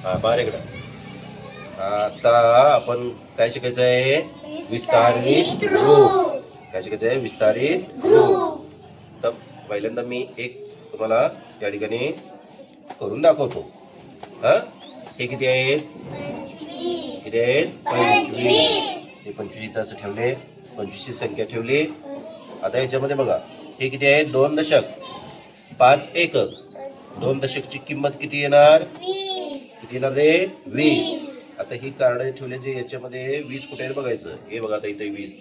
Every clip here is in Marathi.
हा बारेकडं. आता आपण काय शिकायचं आहे? विस्तारित रूप. काय शिकायचं आहे? विस्तारित रूप. तर पहिल्यांदा मी एक तुम्हाला या ठिकाणी करून दाखवतो. हा, हे किती आहेत? किती आहेत? 25. हे 25 इथं असं ठेवले, 25 ची संख्या ठेवली. आता याच्यामध्ये बघा, हे किती आहे? 2 दशक 5 एकक. 2 दशकची किंमत किती येणार? किती येणार रे? 20. आता ही कार्ड ठेवले जे याच्यामध्ये 20 कुठे आहे बघायचं. हे बघा आता इथे 20.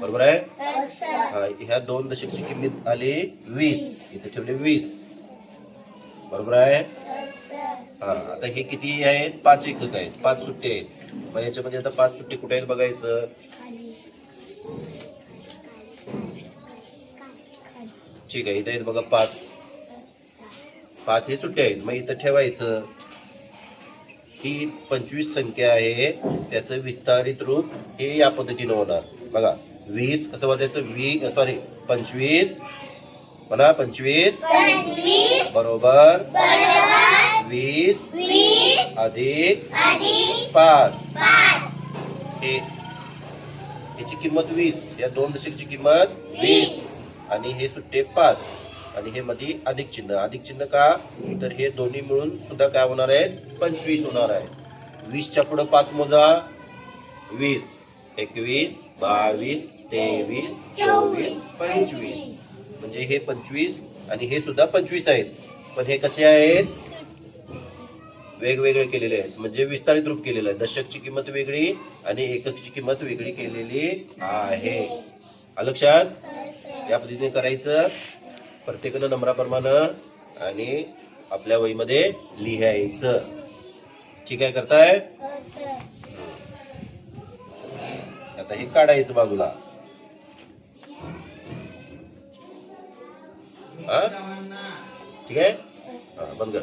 बरोबर आहे? हा, ह्या 2 दशकची किंमत आली 20. इथे ठेवले 20. बरोबर आहे? हा, आता हे किती आहेत? 5 एकक आहेत, 5 सुट्टे आहेत. मग याच्यामध्ये आता 5 सुट्टे कुठे आहेत बघायचं. ठीक आहे, इथे आहेत बघा 5. 5 हे सुट्टे आहेत. मग इथं ठेवायचं. ही 25 संख्या आहे, त्याचं विस्तारित रूप हे या पद्धतीने होणार. बघा, 20 कसं वाचायचं? सॉरी 25 म्हणा. 25 बरोबर 20 अधिक 5. हे याची किंमत 20. या 2 दशकची किंमत 20 आणि हे सुट्टे 5 आणि हे मध्ये अधिक चिन्ह. अधिक चिन्ह का? तर हे दोन्ही मिळून सुद्धा काय होणार आहेत? 25 होणार आहे. 20च्या पुढे 5 मोजा. 20 21 22 23 24 25. म्हणजे हे 25 आणि हे सुद्धा 25 आहेत. पण हे कसे आहेत? वेगवेगळे केलेले आहेत, म्हणजे विस्तारित रूप केलेलं आहे. दशकची किंमत वेगळी आणि एककची किंमत वेगळी केलेली आहे. लक्षात? या पद्धतीने करायचं प्रत्येकानं नंबराप्रमाणे आणि आपल्या वहीमध्ये लिहायचं. ठीक आहे? करताय? आता हे काढायचं बाजूला. हा, ठीक आहे. बंद कर.